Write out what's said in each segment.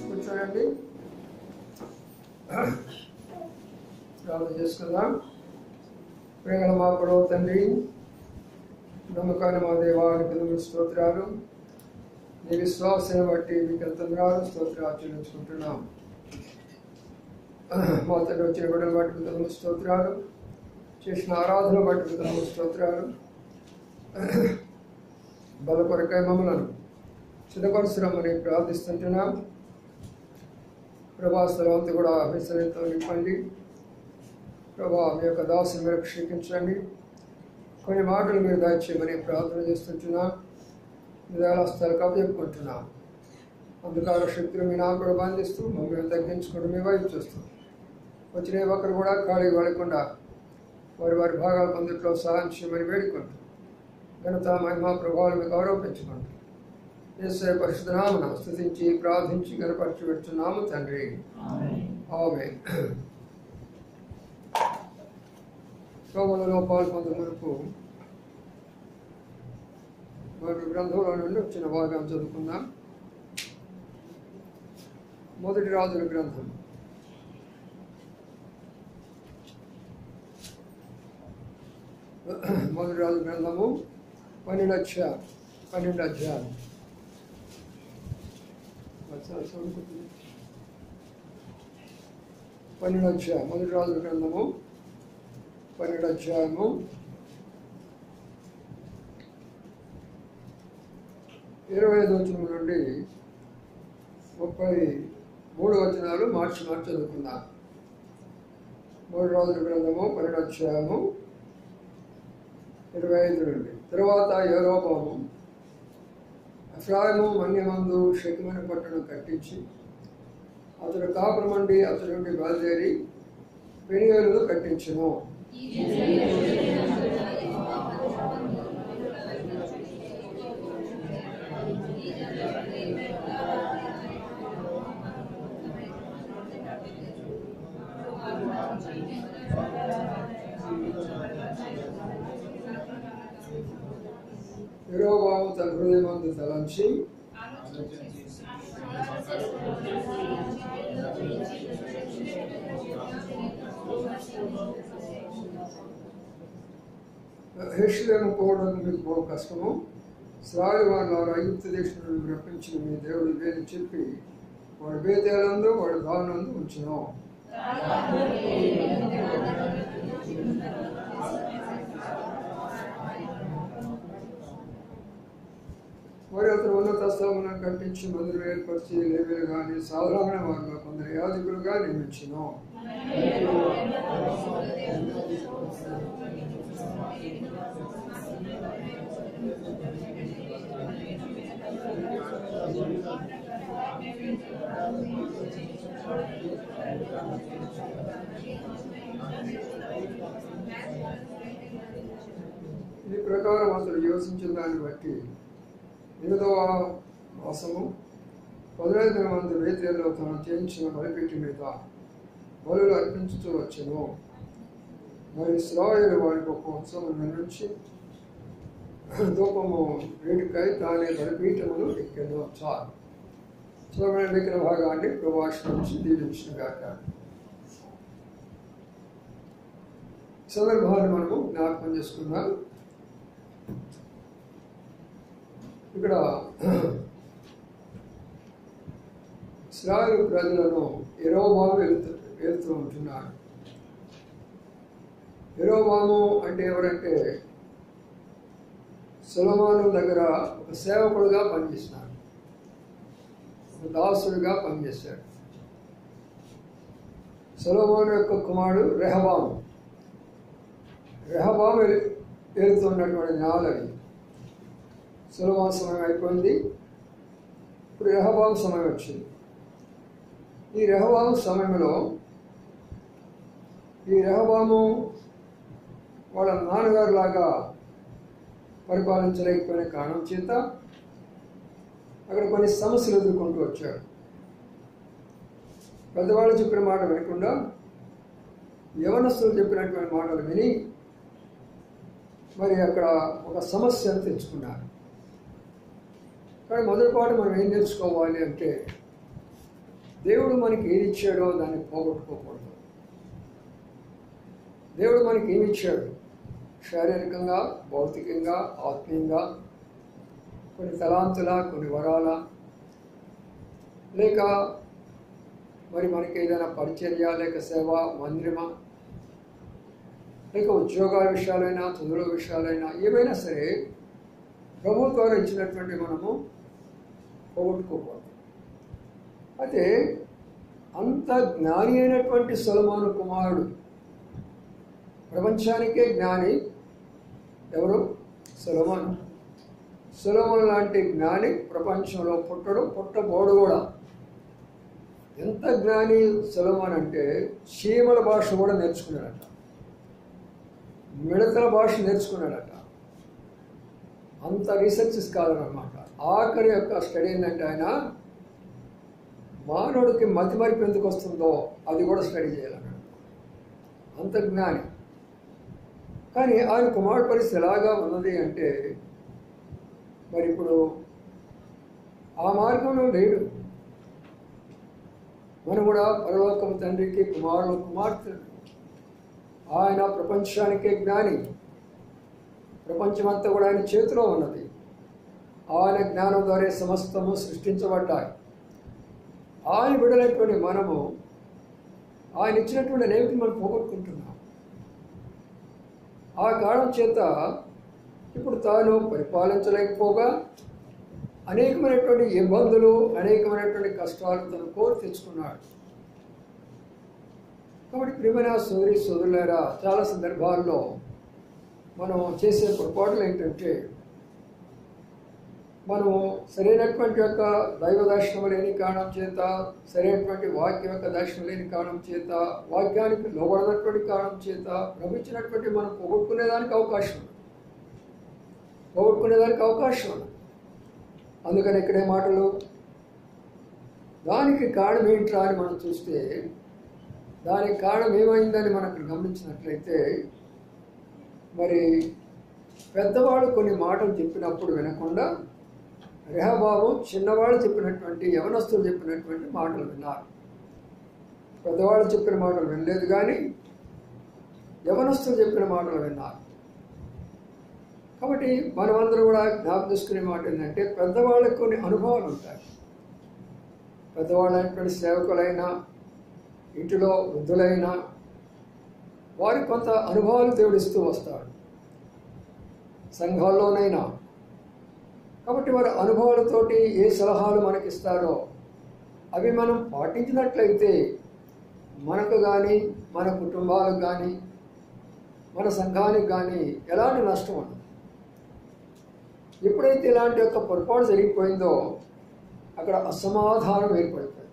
కూర్చోండి, ప్రార్థన చేసుకుందాం. ప్రేమల మా పొడవు తండ్రి, నమ్మకాన్ని మా దేవానికి స్తోత్రాలు. నీ విశ్వాసాన్ని బట్టి మీకు ఎంతనాలు స్తోత్రాలు చెల్లించుకుంటున్నాం. మా తండ్రి వచ్చిన బిడ్డలు బట్టి మీకు స్తోత్రాలు, చేసిన ఆరాధన బట్టి మీకు స్తోత్రాలు. బలపరకాయ మమ్మలను సిద్ధపరచురమ్మని ప్రార్థిస్తుంటున్నాం. ప్రభా స్థలంతా కూడా విశ్రయంతో నింపండి. ప్రభా మీ యొక్క దాసుని మీరు క్షమించండి. కొన్ని మాటలు మీరు దయచేయమని ప్రార్థన చేస్తుంటున్నాం. మీ దయాళస్థలకు అప్పచెప్పుకుంటున్నాం. అంధకార శక్తులు మీ నాకు కూడా బంధిస్తూ మమ్మల్ని తగ్గించుకుంటూ మీ వైపు చూస్తూ వచ్చిన ఒకరు కూడా ఖాళీ పడకుండా వారి వారి భాగాలు పొందట్లో సహాయం చేయమని వేడుకుంటూ ఘనత మహిమ ప్రభావాలు మీకు ఆరోపించుకుంటూ యేసయ్య పరిశుద్ధ నామమున స్తుతించి ప్రార్థించి గణపరచి పెడుతున్నాము తండ్రి. ఆమేన్. శ్రమలలో పాల్పొందే వరకు మరి గ్రంథంలో నుండి వచ్చిన భాగం చదువుకుందాం. మొదటి రాజుల గ్రంథం 12 అధ్యాయం. మొదటి రాజుల గ్రంథము 12 అధ్యాయము 25 వచనం నుండి 33 వచనాలు మార్చి చదువుకుందాం. మొదటి రాజుల గ్రంథము 12 అధ్యాయము 25 నుండి. తరువాత యెరోబాము ఎఫ్రాయిము మన్యమందు షెకెమును పట్టణం కట్టించి అతడు కాపురమండి అతడి నుండి బయలుదేరి పెనియేలును కట్టించెను. యెరోబాము తన హృదయమందు తలంచి యెరూషలేము పోవడానికి మీకు బహు కష్టము. ఇశ్రాయేలు వారు ఐగుప్తు దేశం నుండి రప్పించిన మీ దేవుడు ఇదేని చెప్పి వాడు బేతేలందు వాడు దానందు ఉంచును. మరి అతను ఉన్నత స్థలములను కట్టించి మందిరం ఏర్పరిచి లేవీలు కానీ సాధారణ వారిగా కొందరు యాజకులుగా నియమించును. ఈ ప్రకారం అతడు యోచించిన దాన్ని బట్టి 8వ మాసము 15 మంది వేత్రేలో తాను చేయించిన బలిపెట్టి మీద బలులు అర్పించుతూ వచ్చెను. మరి ఇశ్రాయేలు వారికి ఒక ఉత్సవం నిర్మించి ధూపము వేడికై తానే బలిపీఠమును ఎక్కెను. చాలు చూడమని ఎక్కిన భాగాన్ని ప్రభాషణ నుంచి దీవించిన గాక. సందర్భాన్ని మనము జ్ఞాపకం చేసుకున్నాం. ఇక్కడ ఇశ్రాయేలు ప్రజలను యెరోబాము వెళ్తూ ఉంటున్నాడు. యెరోబాము అంటే ఎవరంటే సొలొమోను దగ్గర ఒక సేవకుడుగా పనిచేస్తున్నాడు, ఒక దాసుడుగా పనిచేశాడు. సొలొమోను యొక్క కుమారుడు రెహబాము వెళ్తున్నటువంటి జ్ఞాలవి. సొలొమోను సమయం అయిపోయింది, ఇప్పుడు రెహబాము సమయం వచ్చింది. ఈ రెహబాము సమయంలో ఈ రెహబాము వాళ్ళ నాన్నగారు లాగా పరిపాలించలేకపోయిన కారణం చేత అక్కడ కొన్ని సమస్యలు ఎదుర్కొంటూ వచ్చాడు. పెద్దవాళ్ళు చెప్పిన మాట వినకుండా యవనస్తులు చెప్పినటువంటి మాటలు విని మరి అక్కడ ఒక సమస్యను తెచ్చుకున్నారు. కానీ మొదటి పాట మనం ఏం నేర్చుకోవాలి అంటే దేవుడు మనకి ఏది ఇచ్చాడో దాన్ని పోగొట్టుకోకూడదు. దేవుడు మనకి ఏమి ఇచ్చాడు? శారీరకంగా, భౌతికంగా, ఆత్మీయంగా, కొన్ని తలాంతుల, కొన్ని వరాల, లేక మరి మనకి ఏదైనా పరిచర్య, లేక సేవ మందిరమా, లేక ఉద్యోగాల విషయాలైనా, చదువుల విషయాలైనా, ఏమైనా సరే ప్రభు ద్వారా ఇచ్చినటువంటి మనము పోగొట్టుకోకూడదు. అయితే అంత జ్ఞాని అయినటువంటి సొలొమోను కుమారుడు, ప్రపంచానికే జ్ఞాని ఎవరు? సొలొమోను. సొలొమోను లాంటి జ్ఞాని ప్రపంచంలో పుట్టబోడు కూడా. ఎంత జ్ఞాని సొలొమోను అంటే చీమల భాష కూడా నేర్చుకున్నాడట, మిడతల భాష నేర్చుకున్నాడట. అంత రీసెర్చ్ స్కాలర్ అన్నమాట. ఆఖరి యొక్క స్టడీ ఏంటంటే ఆయన మానవుడికి మతిమరిపు ఎందుకు వస్తుందో అది కూడా స్టడీ చేయాలన్నాడు. అంత జ్ఞాని. కానీ ఆయన కుమారుడు పరిస్థితి ఎలాగా ఉన్నది అంటే మరి ఇప్పుడు ఆ మార్గంలో లేడు. మనం కూడా పరలోకం తండ్రికి కుమారుడు కుమార్తె. ఆయన ప్రపంచానికే జ్ఞాని. ప్రపంచమంతా కూడా ఆయన చేతిలో ఉన్నది. ఆయన జ్ఞానం ద్వారా సమస్తము సృష్టించబడ్డాయి. ఆయన బిడ్డలైనటువంటి మనము ఆయన ఇచ్చినటువంటి నేటిని మనం పోగొట్టుకుంటున్నాం. ఆ కారణం చేత ఇప్పుడు తాను పరిపాలించలేకపోగా అనేకమైనటువంటి ఇబ్బందులు, అనేకమైనటువంటి కష్టాలు తను కోరి తెచ్చుకున్నాడు. కాబట్టి ప్రియమైన సోదరులారా, చాలా సందర్భాల్లో మనం చేసే పొరపాట్లు ఏంటంటే మనము సరైనటువంటి యొక్క దైవ దర్శనం లేని కారణం చేత, సరైనటువంటి వాక్యం యొక్క దర్శనం లేని కారణం చేత, వాక్యానికి లోబడినటువంటి కారణం చేత ప్రభుత్వించినటువంటి మనం పోగొట్టుకునేదానికి అవకాశం ఉంది. అందుకని ఇక్కడే మాటలు దానికి కారణం ఏంట్రా అని మనం చూస్తే, దానికి కారణం ఏమైందని మనకు గమనించినట్లయితే, మరి పెద్దవాళ్ళు కొన్ని మాటలు చెప్పినప్పుడు వినకుండా రెహబాము చిన్నవాళ్ళు చెప్పినటువంటి, యవనస్తులు చెప్పినటువంటి మాటలు విన్నారు. పెద్దవాళ్ళు చెప్పిన మాటలు వినలేదు, కానీ యవనస్తులు చెప్పిన మాటలు విన్నారు. కాబట్టి మనమందరూ కూడా జ్ఞాపకం చేసుకునే మాట ఏంటంటే, పెద్దవాళ్ళకి కొన్ని అనుభవాలు ఉంటాయి. పెద్దవాళ్ళైనటువంటి సేవకులైనా, ఇంటిలో వృద్ధులైనా వారికి కొంత అనుభవాలు దేవుడు ఇస్తూ వస్తాడు, సంఘాల్లోనైనా. కాబట్టి వారి అనుభవాలతోటి ఏ సలహాలు మనకిస్తారో అవి మనం పాటించినట్లయితే మనకు కానీ, మన కుటుంబాలకు కానీ, మన సంఘానికి కానీ ఎలాంటి నష్టం ఉండదు. ఎప్పుడైతే ఇలాంటి యొక్క పొరపాటు జరిగిపోయిందో అక్కడ అసమాధానం ఏర్పడుతుంది.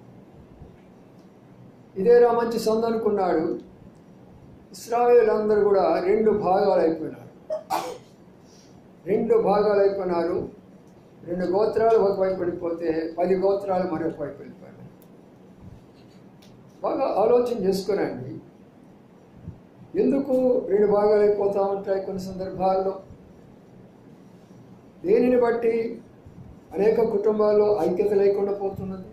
ఇదేరా మంచి సందు అనుకున్నాడు. ఇశ్రాయేలులందరూ కూడా రెండు భాగాలు అయిపోయినారు. 2 గోత్రాలు ఒకవైపు వెళ్ళిపోతే 10 గోత్రాలు మరొక వైపు వెళ్ళిపోయాయి. బాగా ఆలోచన చేసుకునండి, ఎందుకు 2 భాగాలు అయిపోతూ ఉంటాయి కొన్ని సందర్భాల్లో? దేనిని బట్టి అనేక కుటుంబాల్లో ఐక్యత లేకుండా పోతున్నది.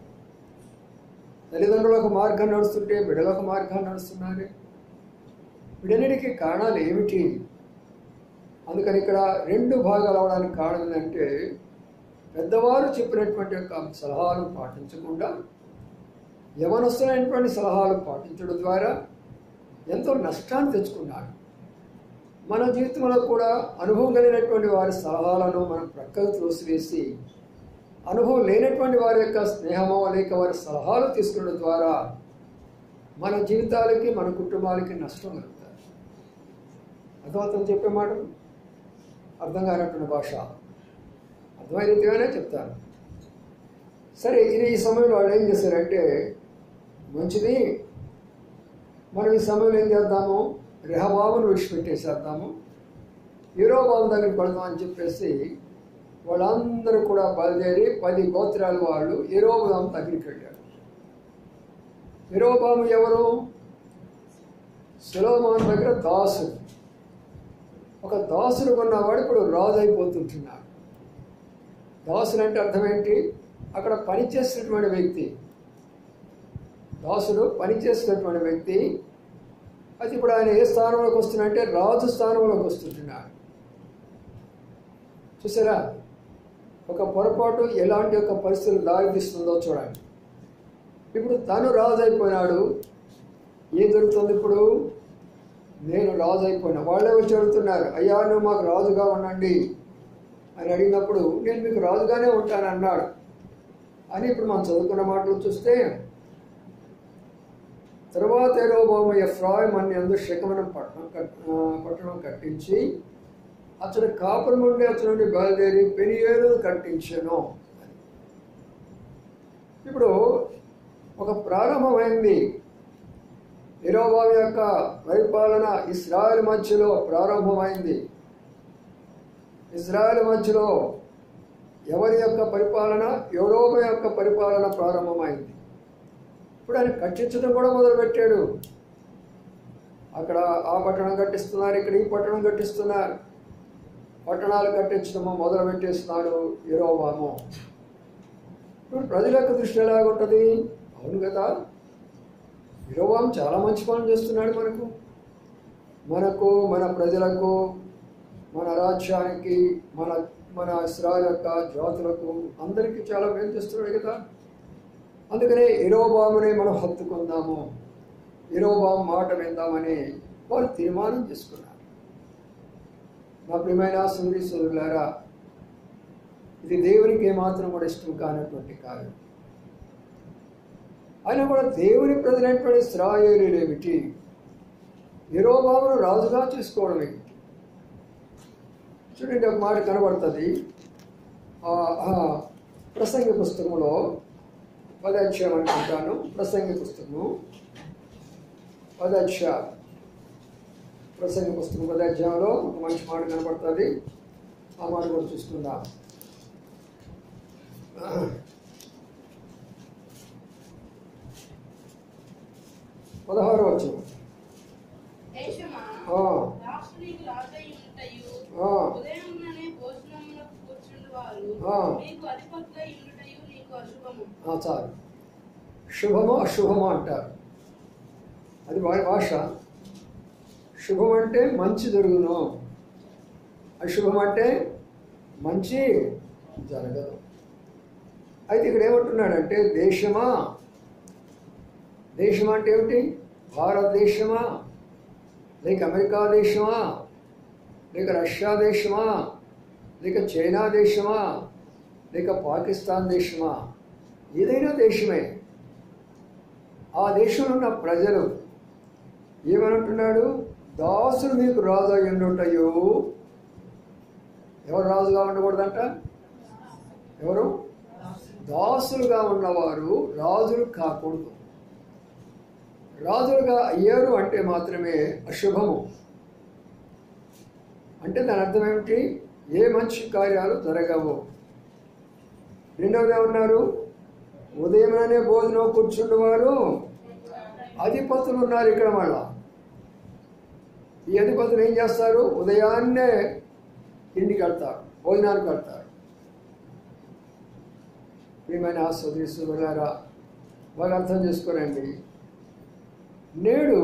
తల్లిదండ్రులు ఒక మార్గం నడుస్తుంటే బిడ్డలు ఒక మార్గాన్ని నడుస్తున్నారు. వీటన్నిటికీ కారణాలు ఏమిటి? అందుకని ఇక్కడ 2 భాగాలు అవడానికి కారణం ఏంటంటే, పెద్దవారు చెప్పినటువంటి యొక్క సలహాలు పాటించకుండా యవనస్తులైనటువంటి సలహాలు పాటించడం ద్వారా ఎంతో నష్టాన్ని తెచ్చుకున్నాడు. మన జీవితంలో కూడా అనుభవం కలిగినటువంటి వారి సలహాలను మనం ప్రక్కకు త్రోసివేసి అనుభవం లేనటువంటి వారి యొక్క స్నేహమో లేక వారి సలహాలు తీసుకోవడం ద్వారా మన జీవితాలకి, మన కుటుంబాలకి నష్టం కలుగుతారు. అర్థమవుతుంది చెప్పే మాటలు? అర్థం కానటువంటి భాష అర్థమైన రీతిగానే చెప్తాను. సరే, ఈ సమయంలో వాళ్ళు ఏం చేశారంటే, మంచిది, మనం ఈ సమయంలో ఏం చేద్దాము, రెహబామును విడిచిపెట్టేసేద్దాము, యెరోబాము దగ్గరికి పడదామని చెప్పేసి వాళ్ళందరూ కూడా బయలుదేరి 10 గోత్రాల వాళ్ళు యెరోబాము దగ్గరికి వెళ్ళారు. యెరోబాము ఎవరు? సొలొమోను దగ్గర దాసుడు. ఒక దాసుడు కొన్నవాడు ఇప్పుడు రాజు అయిపోతుంటున్నాడు. దాసుడు అంటే అర్థం ఏంటి? అక్కడ పనిచేస్తున్నటువంటి వ్యక్తి. దాసుడు పనిచేస్తున్నటువంటి వ్యక్తి. అది ఇప్పుడు ఆయన ఏ స్థానంలోకి వస్తున్నాడంటే రాజు స్థానంలోకి వస్తుంటున్నాడు. చూసారా, ఒక పొరపాటు ఎలాంటి యొక్క పరిస్థితులు దారితీస్తుందో చూడండి. ఇప్పుడు తను రాజు అయిపోయినాడు. ఏం జరుగుతుంది ఇప్పుడు? నేను రాజు అయిపోయినా. వాళ్ళే వచ్చి అడుగుతున్నారు, అయ్యా నువ్వు మాకు రాజుగా ఉండండి అని అడిగినప్పుడు నేను మీకు రాజుగానే ఉంటాను అన్నాడు అని ఇప్పుడు మనం చదువుకున్న మాటలు చూస్తే, తర్వాత యెరొబోము ఎఫ్రాయిము అన్యందు షెకెము పట్టణం కట్టించి అతడు కాపురం నుండి అతడి నుండి బయలుదేరి పెనియేలు కట్టించెను. ఇప్పుడు ఒక ప్రారంభమైంది. యెరొబోము యొక్క పరిపాలన ఇశ్రాయేలు మధ్యలో ప్రారంభమైంది. ఇశ్రాయేలు మధ్యలో ఎవరి యొక్క పరిపాలన? యెరొబోము యొక్క పరిపాలన ప్రారంభమైంది. ఇప్పుడు ఆయన కట్టించడం కూడా మొదలుపెట్టాడు. అక్కడ ఆ పట్టణం కట్టిస్తున్నారు, ఇక్కడ ఈ పట్టణం కట్టిస్తున్నారు. పట్టణాలు కట్టించడము మొదలుపెట్టేస్తున్నాడు యెరొబోము. ఇప్పుడు ప్రజల యొక్క దృష్టి ఎలాగుంటుంది? అవును కదా, యెరొబోము చాలా మంచి పనులు చేస్తున్నాడు. మన ప్రజలకు, మన రాజ్యానికి, మన ఇశ్రాయేలు యొక్క జాతులకు అందరికీ చాలా మేలు చేస్తున్నాడు కదా. అందుకనే యెరొబోముని మనం హత్తుకుందాము, యెరొబోము మాట విందామని వారు తీర్మానం చేసుకున్నారు. నా ప్రియమైన సోదరులారా, ఇది దేవునికి ఏమాత్రం కూడా ఇష్టం కానటువంటి కార్యం. అయినా కూడా దేవుని ప్రజలైనటువంటి ఇశ్రాయేలీయులు ఏమిటి? యెరొబోమును రాజుగా చేసుకోవడం ఏమిటి? చూడండి, ఒక మాట కనబడుతుంది ప్రసంగి పుస్తకంలో 10వ అధ్యాయం అనుకుంటాను. ప్రసంగి పుస్తకము 10వ అధ్యాయం. ప్రసంగి పుస్తకం 10వ అధ్యాయంలో ఒక మంచి మాట కనబడుతుంది. ఆ మాట కూడా చూసుకుందాం. 16వ వచనం. చాలు. శుభము అశుభము అంటారు, అది వారి భాష. శుభం అంటే మంచి జరుగును, అశుభం అంటే మంచి జరగదు. అయితే ఇక్కడ ఏమంటున్నాడంటే దేశమా అంటే ఏమిటి? భారతదేశమా, లేక అమెరికా దేశమా, లేక రష్యా దేశమా, లేక చైనా దేశమా, లేక పాకిస్తాన్ దేశమా, ఏదైనా దేశమే. ఆ దేశంలో ఉన్న ప్రజలు ఏమనంటున్నాడు? దాసులు నీకు రాజు అయి ఉండుటయు. ఎవరు రాజుగా ఉండకూడదంట? ఎవరు? దాసులుగా ఉన్నవారు రాజులు కాకూడదు. రాజులుగా అయ్యారు అంటే మాత్రమే అశుభము. అంటే దాని అర్థం ఏమిటి? ఏ మంచి కార్యాలు జరగవు. రెండవది ఏమన్నారు? ఉదయమనే భోజనం కూర్చున్నవారు అధిపతులు ఉన్నారు ఇక్కడ. మళ్ళా ఈ అధిపతులు ఏం చేస్తారు? ఉదయాన్నే ఇంటికి వెళ్తారు, భోజనానికి వెళ్తారు. ప్రియమైన సోదరులారా, బాగా అర్థం చేసుకోరండి. నేడు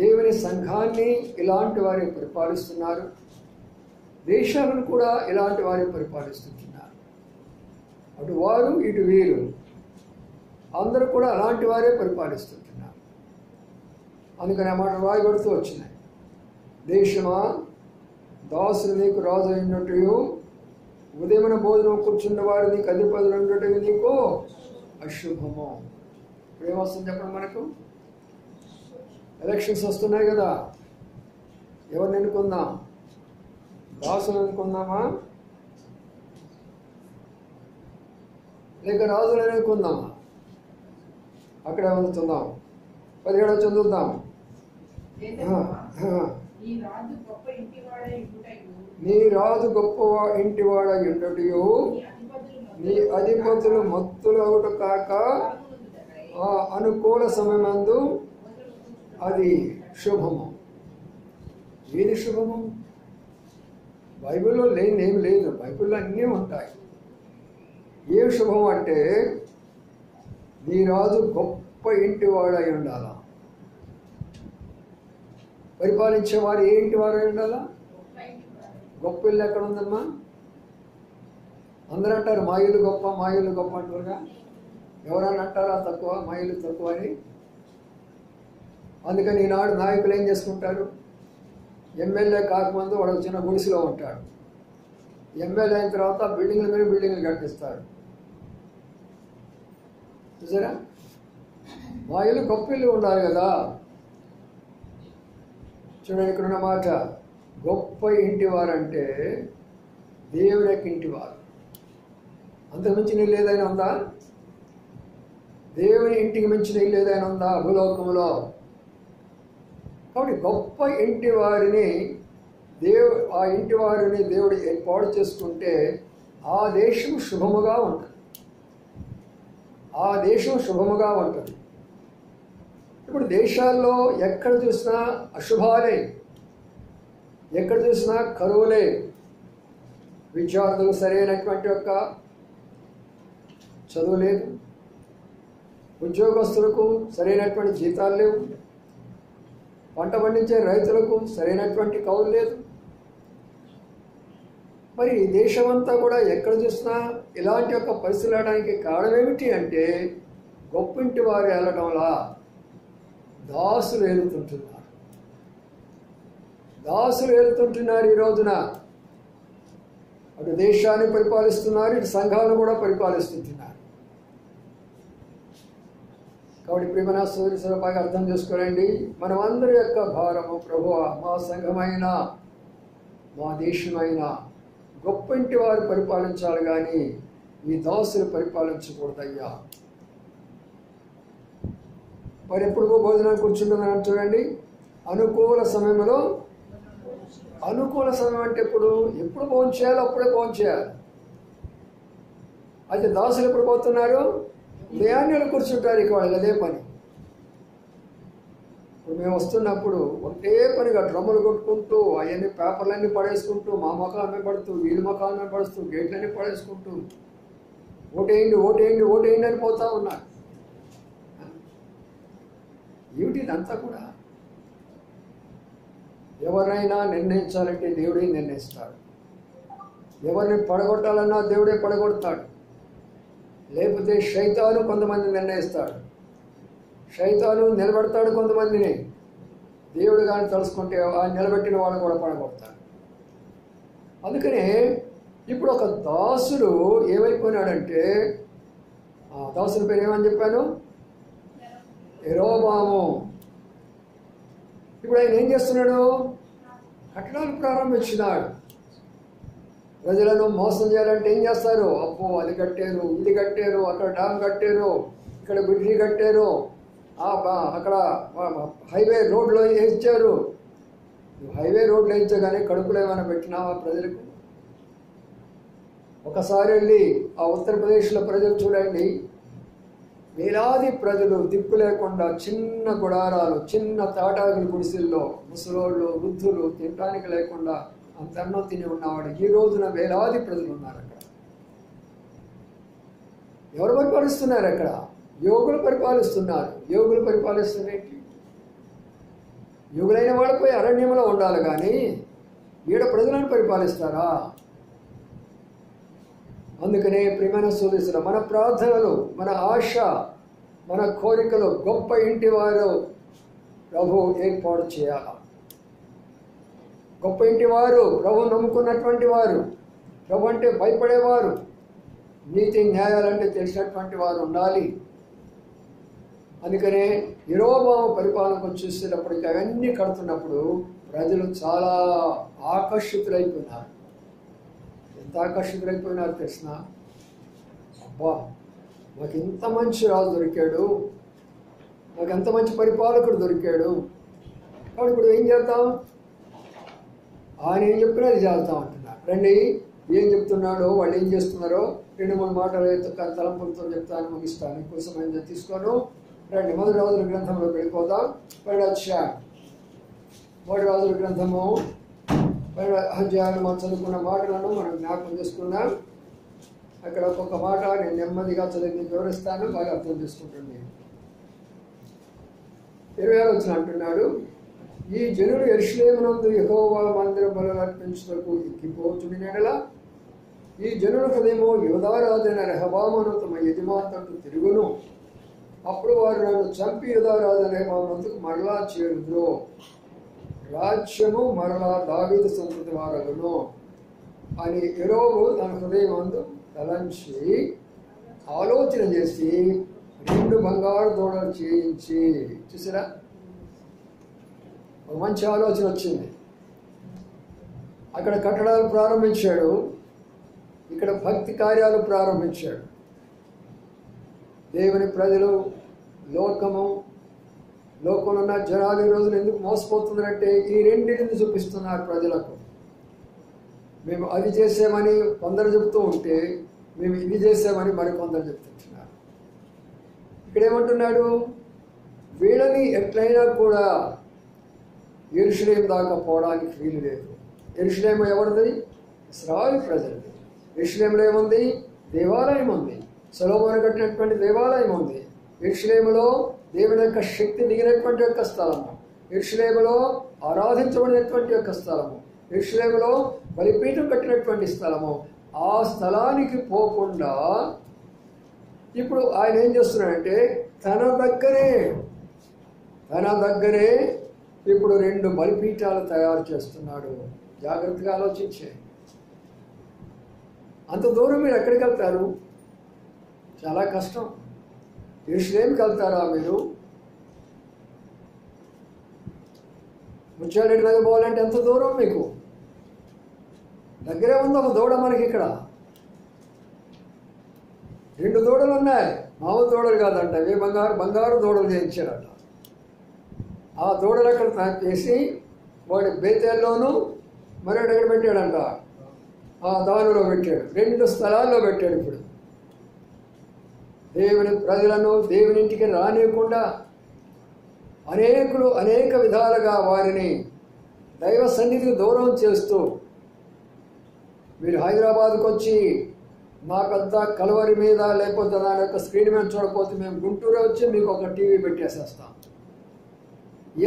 దేవుని సంఘాన్ని ఇలాంటి వారి పరిపాలిస్తున్నారు, దేశాలను కూడా ఇలాంటి వారి పరిపాలిస్తున్నారు. అటు వారు ఇటు వీరు అందరూ కూడా అలాంటి వారే పరిపాలిస్తున్నారు. అందుకని ఆ మాట రాయబడుతూ వచ్చినాయి. దేశమా, దాసులు నీకు రాజు అయినట్టు, ఉదయమైన భోజనం కూర్చున్న వారు నీకు అధిపతులు ఉన్నట్టు నీకు అశుభము. ఇప్పుడు ఏమొస్తుంది చెప్పండి? మనకు ఎలక్షన్స్ వస్తున్నాయి కదా. ఎవరిని ఎన్నుకుందాం? దాసులు ఎన్నుకుందామా, లేక రాజులు ఎన్నుకుందామా? అక్కడే వెళ్తుందాం. 17 చదువుదాం. నీ రాజు గొప్ప ఇంటివాడ ఇంటటియు, నీ అధిపతులు మత్తులవుట కాక అనుకూల సమయమందు అది శుభము. ఏది శుభము? బైబిల్లో లేనిదేమి లేదు. బైబిల్లో అన్నీ ఉంటాయి. ఏ శుభం అంటే నీ రాజు గొప్ప ఇంటి వాడై ఉండాలా. పరిపాలించేవారు ఏ ఇంటి వారు అయి ఉండాలా? గొప్ప ఇల్లు ఎక్కడ ఉందమ్మా? అందరూ అంటారు మా ఇల్లు గొప్ప, మా ఇల్లు గొప్ప అంటారుగా. ఎవరన్నా అంటారా తక్కువ, మా ఇల్లు తక్కువ అని? అందుకని ఈనాడు నాయకులు ఏం చేసుకుంటారు? ఎమ్మెల్యే కాకముందు వాడు చిన్న గుడిసెలో ఉంటాడు. ఎమ్మెల్యే అయిన తర్వాత బిల్డింగ్ల మీద బిల్డింగ్లు కట్టిస్తాడు. చూసారా? మా ఇల్లు గొప్ప ఇల్లు ఉండాలి కదా. చూడండి, ఇక్కడ ఉన్న మాట, గొప్ప ఇంటి వారంటే దేవుడి యొక్క ఇంటి వారు. అంతకుమించిన ఇల్లు ఏదైనా ఉందా? దేవుని ఇంటికి మించిన ఇల్లు ఏదైనా ఉందా భూలోకంలో? కాబట్టి గొప్ప ఇంటి వారిని ఆ ఇంటి వారిని దేవుడు ఏర్పాటు చేసుకుంటే ఆ దేశం శుభముగా ఉంటుంది. ఆ దేశం శుభముగా ఉంటుంది. ఇప్పుడు దేశాల్లో ఎక్కడ చూసినా అశుభాలే, ఎక్కడ చూసినా కరువులే. విద్యార్థులు సరైనటువంటి యొక్క చదువు లేదు, ఉద్యోగస్తులకు సరైనటువంటి జీతాలు లేవు, పంట పండించే రైతులకు సరైనటువంటి కౌలు లేదు. మరి దేశమంతా కూడా ఎక్కడ చూసినా ఇలాంటి యొక్క పరిస్థితులు రావడానికి కారణం ఏమిటి అంటే గొప్పింటి వారు వెళ్ళడంలా దాసులు ఏలుతుంటున్నారు. దాసులు ఏలుతుంటున్నారు. ఈ రోజున అటు దేశాన్ని పరిపాలిస్తున్నారు, ఇటు సంఘాలను కూడా పరిపాలిస్తుంటున్నారు. కాబట్టి ప్రియమైన సోదరి బాగా అర్థం చేసుకోరండి. మనం అందరి యొక్క భారము ప్రభువా, మా సంఘమైన మా దేశమైన గొప్ప ఇంటి వారు పరిపాలించాలి కానీ ఈ దాసులు పరిపాలించకూడదయ్యా. మరి ఎప్పుడు భోజనాన్ని కూర్చుంటుందని చూడండి. అనుకూల సమయంలో, అనుకూల సమయం అంటే ఎప్పుడు భోజనం చేయాలి, అప్పుడే భోజనం చేయాలి. అయితే దాసులు ఎప్పుడు పోతున్నారు? ఉదయాన్నే కూర్చుంటారు. ఇక వాళ్ళు అదే పని. ఇప్పుడు మేము వస్తున్నప్పుడు ఒకటే పనిగా డ్రమ్ములు కొట్టుకుంటూ అవన్నీ పేపర్లన్నీ పడేసుకుంటూ మా మొఖాలన్నీ పడుతూ వీళ్ళ మొఖాలన్నీ పడుతూ గేట్లన్నీ పడేసుకుంటూ ఓటేయండి ఓటేయండి ఓటేయండి అని పోతా ఉన్నారు. ఏమిటి ఇదంతా కూడా? ఎవరినైనా నిర్ణయించాలంటే దేవుడే నిర్ణయిస్తాడు. ఎవరిని పడగొట్టాలన్నా దేవుడే పడగొడతాడు. లేకపోతే శైతాను కొంతమంది నిర్ణయిస్తాడు, శైతాను నిలబెడతాడు కొంతమందిని. దేవుడు కానీ తలుసుకుంటే ఆ నిలబెట్టిన వాళ్ళని కూడా పడగొడతాడు. అందుకనే ఇప్పుడు ఒక దాసుడు ఏమైపోయినాడంటే, ఆ దాసుని పేరు ఏమని చెప్పాను? యెరోబాము. ఇప్పుడు ఆయన ఏం చేస్తున్నాడు? కట్టడాలు ప్రారంభించినాడు. ప్రజలను మోసం చేయాలంటే ఏం చేస్తారు? అబ్బో అది కట్టారు, ఇది కట్టారు, అక్కడ డ్యామ్ కట్టారు, ఇక్కడ బ్రిడ్జి కట్టారు, అక్కడ హైవే రోడ్లో వేయించారు. హైవే రోడ్లు వేయించగానే కడుపులో ఏమైనా పెట్టినావా ప్రజలకు? ఒకసారి వెళ్ళి ఆ ఉత్తరప్రదేశ్లో ప్రజలు చూడండి, వేలాది ప్రజలు దిక్కు లేకుండా చిన్న గుడారాలు, చిన్న తాటాకుల గుడిసెల్లో ముసలోళ్ళు వృద్ధులు తినడానికి లేకుండా అంత అన్నం తిని ఉన్నవాడు. ఈ రోజున వేలాది ప్రజలు ఉన్నారు అక్కడ. ఎవరు పరిపాలిస్తున్నారు అక్కడ? యోగులు పరిపాలిస్తున్నారు. యోగులు పరిపాలిస్తున్నట్టు యోగులైన వాళ్ళపై అరణ్యంలో ఉండాలి కానీ ఈడ ప్రజలను పరిపాలిస్తారా? అందుకనే ప్రియమైన సోదరులు, మన ప్రార్థనలు, మన ఆశ, మన కోరికలు గొప్ప ఇంటి వారు ప్రభు ఏర్పాటు చేయాలి. గొప్ప ఇంటి వారు, ప్రభు నమ్ముకున్నటువంటి వారు, ప్రభు అంటే భయపడేవారు, నీతి న్యాయాలంటే తెలిసినటువంటి వారు ఉండాలి. అందుకనే యెరోబాము పరిపాలనకు చూసేటప్పటికి అవన్నీ కడుతున్నప్పుడు ప్రజలు చాలా ఆకర్షితులైపోయినారు. ఎంత ఆకర్షితులైపోయినారు తెలిసిన? అబ్బా, మాకు ఇంత మంచి రాజు దొరికాడు, మాకు ఎంత మంచి పరిపాలకుడు దొరికాడు. కాబట్టి ఇప్పుడు ఏం చేద్దాం? ఆయన ఏం చెప్పినా అది చేద్దాం అంటున్నారు. రండి, ఏం చెప్తున్నాడో, వాళ్ళు ఏం చేస్తున్నారో 2-3 మాటలు తలంపులతో చెప్తాను, ముగిస్తాను. ఎక్కువ సమయం తీసుకోను. రండి, మొదటి రాజుల గ్రంథంలోకి వెళ్ళిపోదాం. 12వ అధ్యాయం. మొదటి రాజుల గ్రంథము 12వ అధ్యాయంలో మనం చదువుకున్న మాటలను మనం జ్ఞాపకం చేసుకున్నాం. అక్కడ ఒక్కొక్క మాట నేను నెమ్మదిగా చదివి వివరిస్తాను, బాగా అర్థం చేసుకుంటుంది. 20వ వచనం అంటున్నాడు, ఈ జనులు యెరూషలేమునందు యెహోవా మందిర బలులు అర్పించుటకు ఎక్కిపోచుండినెడల ఈ జనుల హృదయము యూదారాజైన రెహబామును తమ యజమానులకు తిరుగును. అప్పుడు వారు నన్ను చంపి యూదారాజైన రెహబామునందుకు మరలా చేరుదురు. రాజ్యము మరలా దావీదు సంతతి వారగును అని యెహోవా తన హృదయమందు తలంచి ఆలోచన చేసి 2 బంగారు దూడలు చేయించి, చూసారా, ఒక మంచి ఆలోచన వచ్చింది. అక్కడ కట్టడాలు ప్రారంభించాడు, ఇక్కడ భక్తి కార్యాలు ప్రారంభించాడు. దేవుని ప్రజలు, లోకంలో ఉన్న జనాలు ఈ రోజున ఎందుకు మోసపోతుందంటే ఈ రెండింటిని చూపిస్తున్నారు ప్రజలకు. మేము అది చేసామని కొందరు చెబుతూ ఉంటే మేము ఇది చేసామని మరికొందరు చెప్తుంటున్నారు. ఇక్కడ ఏమంటున్నాడు, వీళ్ళని ఎట్లయినా కూడా యెరూషలేము దాకా పోవడానికి వీలు లేదు. యెరూషలేము ఎవరిది? ఇశ్రాయేలు ప్రజలది. యెరూషలేములో ఏముంది? దేవాలయం ఉంది. సొలొమోను కట్టినటువంటి దేవాలయం ఉంది. యెరూషలేములో దేవుని యొక్క శక్తి దిగినటువంటి యొక్క స్థలము, యెరూషలేములో ఆరాధించబడినటువంటి యొక్క స్థలము, యెరూషలేములో బలిపీఠం కట్టినటువంటి స్థలము. ఆ స్థలానికి పోకుండా ఇప్పుడు ఆయన ఏం చేస్తున్నాడంటే తన దగ్గరే ఇప్పుడు 2 బలిపీఠాలు తయారు చేస్తున్నాడు. జాగ్రత్తగా ఆలోచించే. అంత దూరం మీరు ఎక్కడికి వెళ్తారు? చాలా కష్టం. యెరూషలేముకి వెళ్తారా మీరు? ముత్యాలరెడ్డి నగర్ పోవాలంటే ఎంత దూరం మీకు? దగ్గరే ఉంది ఒక దూడ మనకి. ఇక్కడ 2 దూడలు ఉన్నాయి. మామూలు దూడలు కాదంట, ఇవి బంగారు దూడలు చేయించారట. ఆ దూడలు అక్కడ ప్యాక్ చేసి వాడి బేతేల్లోనూ మరొకటి ఎక్కడ పెట్టాడంట, ఆ దానిలో పెట్టాడు. 2 స్థలాల్లో పెట్టాడు. ఇప్పుడు దేవుని ప్రజలను దేవుని ఇంటికి రానియకుండా అనేకులు అనేక విధాలుగా వారిని దైవ సన్నిధికి దూరం చేస్తూ, మీరు హైదరాబాద్కి వచ్చి మా పెద్ద కలవరి మీద లేకపోతే దాని యొక్క స్క్రీన్ మీద చూడకపోతే మేము గుంటూరు వచ్చి మీకు ఒక టీవీ పెట్టేసేస్తాం.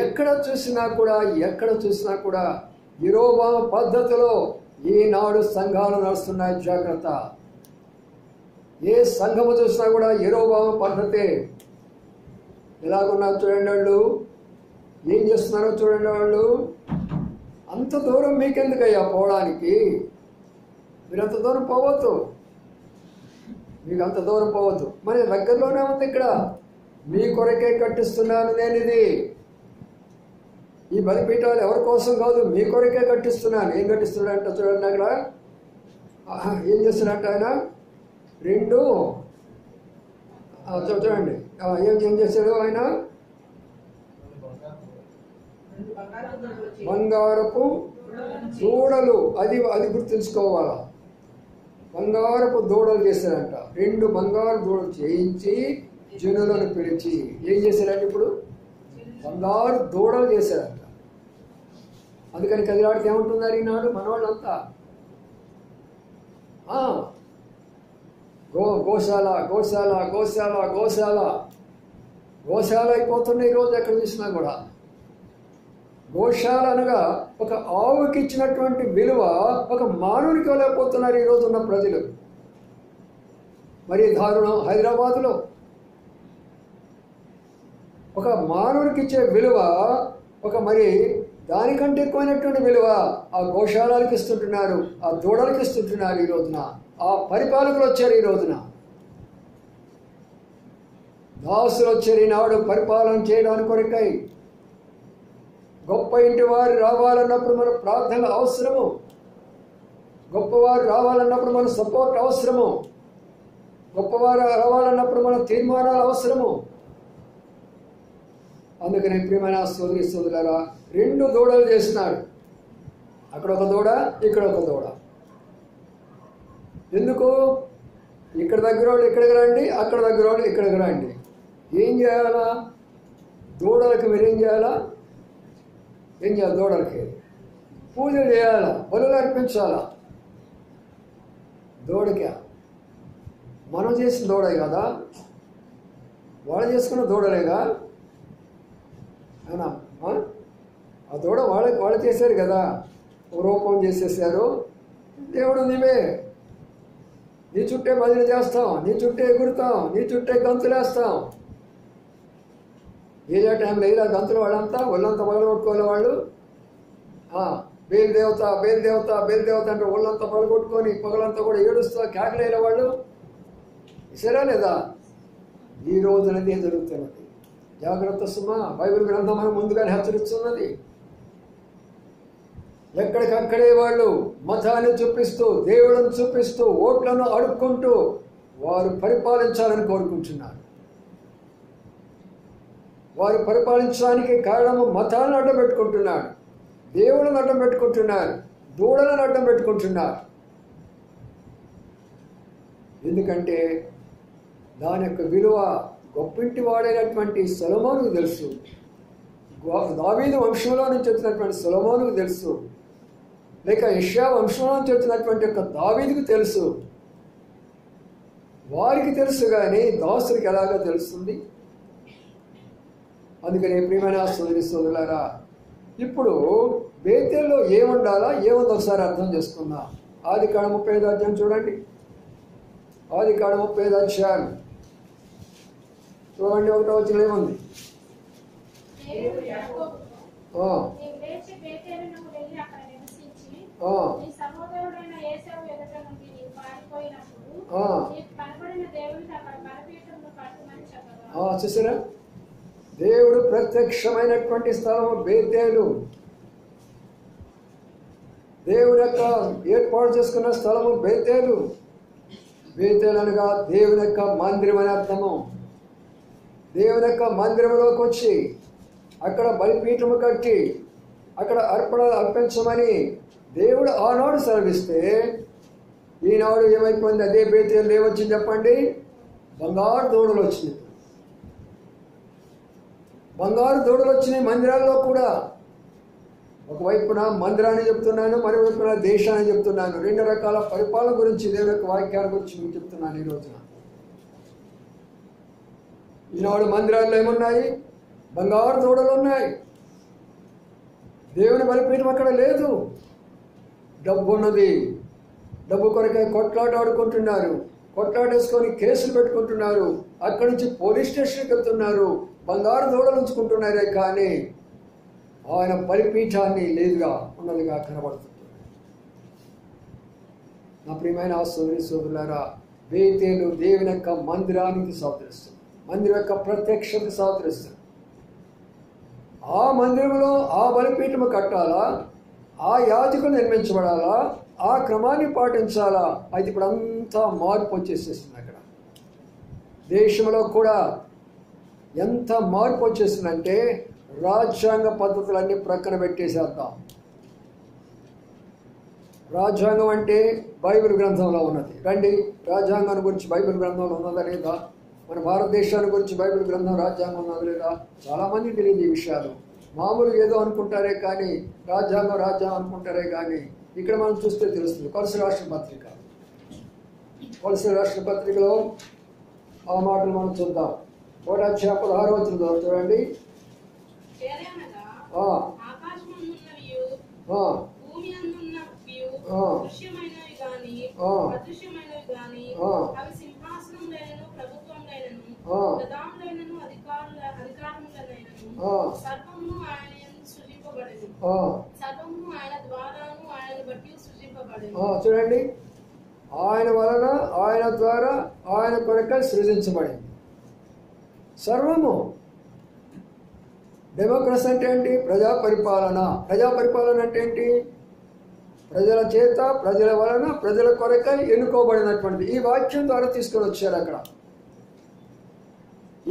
ఎక్కడ చూసినా కూడా యెరొబాము పద్ధతిలో ఈనాడు సంఘాలు నడుస్తున్నాయి. జాగ్రత్త. ఏ సంఘము చూసినా కూడా యెరొబాము పద్ధతే. ఎలాగున్నారు చూడండి వాళ్ళు, ఏం చేస్తున్నారో చూడండి వాళ్ళు. అంత దూరం మీకెందుకయ్యా పోవడానికి? మీరు అంత దూరం పోవద్దు, మీకు అంత దూరం పోవద్దు. మరి దగ్గరలోనే ఉంది. ఇక్కడ మీ కొరకే కట్టిస్తున్నాను నేను. ఇది ఈ బలిపీఠాలు ఎవరి కోసం కాదు, మీ కొరకే కట్టిస్తున్నాను. ఏం కట్టిస్తున్నాడంట చూడండి. అక్కడ ఏం చేస్తున్నాడంట ఆయన? 2 చూడండి ఏం చేశాడు ఆయన? బంగారపు దూడలు. అది గుర్తుంచుకోవాలా. బంగారపు దూడలు చేశాడంట. 2 బంగారు దూడలు చేయించి జనులను పిలిచి ఏం చేశాడంటే ఇప్పుడు బంగారు దూడలు చేశాడంట. అందుకని కదిలాడితే ఏమంటున్నారు ఈనాడు మనవాళ్ళంతా? గోశాల గోశాల గోశాల గోశాల గోశాల అయిపోతున్నాయి ఈరోజు ఎక్కడ చూసినా కూడా. గోశాల అనగా ఒక ఆవుకి ఇచ్చినటువంటి విలువ ఒక మానవునికి ఇవ్వలేకపోతున్నారు ఈరోజు ఉన్న ప్రజలు. మరి దారుణం. హైదరాబాదులో ఒక మానవునికి ఇచ్చే విలువ మరి దానికంటే ఎక్కువైనటువంటి విలువ ఆ గోశాలకి ఇస్తుంటున్నారు, ఆ దూడలకి ఇస్తుంటున్నారు. ఈ రోజున ఆ పరిపాలకులు వచ్చారు. ఈ రోజున దాసులు వచ్చారు ఈనాడు పరిపాలన చేయడానికి కొరకై. గొప్ప ఇంటి వారు రావాలన్నప్పుడు మన ప్రార్థనలు అవసరము. గొప్పవారు రావాలన్నప్పుడు మన సపోర్ట్ అవసరము. గొప్పవారు రావాలన్నప్పుడు మన తీర్మానాలు అవసరము. అందుకని ప్రియమైన సోదరులారా 2 దూడలు చేస్తున్నాడు. అక్కడ ఒక దూడ, ఇక్కడ ఒక దూడ. ఎందుకు? ఇక్కడ దగ్గర వాళ్ళు ఇక్కడికి రండి, అక్కడ దగ్గర వాళ్ళు ఇక్కడికి రండి. ఏం చేయాలా? దూడలకి మీరేం చేయాలా? ఏం చేయాలి? దూడలకి పూజలు చేయాలా, బలులు అర్పించాలా. దూడకి మనం చేసిన దూడే కదా, వాళ్ళు చేసుకున్న దూడలేగా. అవునా? ఆ దూడ వాళ్ళు చేశారు కదా, రూపం చేసేసారు. దేవుడు నీవే, నీ చుట్టే భజన చేస్తాం, నీ చుట్టే ఎగురుతాం, నీ చుట్టే గంతులేస్తాం. ఏదో టైంలో ఇలా గంతులు వాళ్ళంతా ఒళ్ళంతా పగలగొట్టుకోవాలి వాళ్ళు. బేలుదేవత బేలుదేవత బేలుదేవత అంటే ఒళ్ళంతా పగలగొట్టుకొని పగలంతా కూడా ఏడుస్తా కేకలేని వాళ్ళు. సరే లేదా? ఈ రోజునది ఏం జరుగుతున్నది? జాగ్రత్త సుమా, బైబిల్ గ్రంథం మనం ముందుగానే హెచ్చరిస్తున్నది. ఎక్కడికక్కడే వాళ్ళు మతాన్ని చూపిస్తూ, దేవుళ్ళను చూపిస్తూ, ఓట్లను అడుక్కుంటూ వారు పరిపాలించాలని కోరుకుంటున్నారు. వారు పరిపాలించడానికి కారణము మతాలను అడ్డం పెట్టుకుంటున్నారు, దేవుళ్ళను అడ్డం పెట్టుకుంటున్నారు, దూడలను అడ్డం పెట్టుకుంటున్నారు. ఎందుకంటే దాని యొక్క విలువ గొప్పింటి వాడైనటువంటి సొలొమోనుకు తెలుసు, దావీదు వంశంలో నుంచి వచ్చినటువంటి సొలొమోనుకు తెలుసు, లేక యెషయా వంశంలో నుంచి వచ్చినటువంటి యొక్క దావీదుకు తెలుసు. వారికి తెలుసు కానీ దాసుడికి ఎలాగో తెలుస్తుంది? అందుకని ప్రియమైన సోదరులారా, ఇప్పుడు బేతేల్లో ఏముండాలా, ఏముందో ఒకసారి అర్థం చేసుకుందాం. ఆదికాండం 35 అధ్యాయం చూడండి. ఆదికాండం 35 అధ్యాయం చూడండి, 1వ వచనం ఏముంది? చూసారా? దేవుడు ప్రత్యక్షమైనటువంటి స్థలము బేతేలు. దేవుని యొక్క ఏర్పాటు చేసుకున్న స్థలము బేతేలు. బేతేలు అనగా దేవుని యొక్క మందిరం అని అర్థము. దేవుని యొక్క మందిరంలోకి వచ్చి అక్కడ బలిపీఠము కట్టి అక్కడ అర్పణలు అర్పించమని దేవుడు ఆనాడు సెలవిస్తే, ఈనాడు ఏమైపోయింది? అదే బేతేలు ఏమొచ్చింది చెప్పండి? బంగారు దూడలు వచ్చినాయి. బంగారు దూడలు వచ్చినాయి మందిరాల్లో కూడా. ఒకవైపున మందిరాన్ని చెప్తున్నాను, మరోవైపున దేశాన్ని చెప్తున్నాను. 2 రకాల పరిపాలన గురించి, దేవుని యొక్క వాక్యాల గురించి మీకు చెప్తున్నాను ఈ రోజున. ఈనాడు మందిరాల్లో ఏమున్నాయి? బంగారు దూడలు ఉన్నాయి. దేవుని బలిపీఠం అక్కడ లేదు. డబ్బు ఉన్నది. డబ్బు కొరకే కొట్లాట ఆడుకుంటున్నారు, కొట్లాటేసుకొని కేసులు పెట్టుకుంటున్నారు, అక్కడి నుంచి పోలీస్ స్టేషన్కి వెళ్తున్నారు, బంగారు దూడలు ఉంచుకుంటున్నారే కానీ ఆయన బలిపీఠాన్ని లేదుగా ఉన్నదిగా కనబడుతుంది. నా ప్రియమైన సోదరులారా, బేతేలు దేవుని యొక్క మందిరానికి సహకరిస్తుంది, మందిరం యొక్క ప్రత్యక్షతకు సహకరిస్తుంది. ఆ మందిరంలో ఆ బలిపీఠము కట్టాలా, ఆ యాజకులు నిర్మించబడాలా, ఆ క్రమాన్ని పాటించాలా? అయితే ఇప్పుడు అంతా మార్పు వచ్చేసేస్తుంది. అక్కడ దేశంలో కూడా ఎంత మార్పు వచ్చేస్తుందంటే రాజ్యాంగ పద్ధతులన్నీ ప్రక్కన పెట్టేసేద్దాం. రాజ్యాంగం అంటే బైబిల్ గ్రంథంలో ఉన్నది. రండి, రాజ్యాంగాన్ని గురించి బైబిల్ గ్రంథంలో ఉన్నదా లేదా? మన భారతదేశాన్ని గురించి బైబిల్ గ్రంథం రాజ్యాంగం ఉన్నదా లేదా? చాలామంది తెలియదు ఈ విషయాలు. మామూలు ఏదో అనుకుంటారే కానీ రాజ్యాంగం అనుకుంటారే కానీ ఇక్కడ మనం చూస్తే తెలుస్తుంది. కొలసి రాష్ట్ర పత్రిక, కొలసి రాష్ట్ర పత్రికలో ఆ మాటలు మనం చూద్దాం. 1వ అధ్యాయం 16వ వచనం చూడండి. చూడండి, ఆయన వలన, ఆయన ద్వారా, ఆయన కొరకై సృజించబడింది సర్వము. డెమోక్రసీ అంటే ఏంటి? ప్రజా పరిపాలన. ప్రజా పరిపాలన అంటే ఏంటి? ప్రజల చేత, ప్రజల వలన, ప్రజల కొరకై ఎన్నుకోబడినటువంటిది. ఈ వాక్యం ద్వారా తీసుకొని వచ్చారు అక్కడ.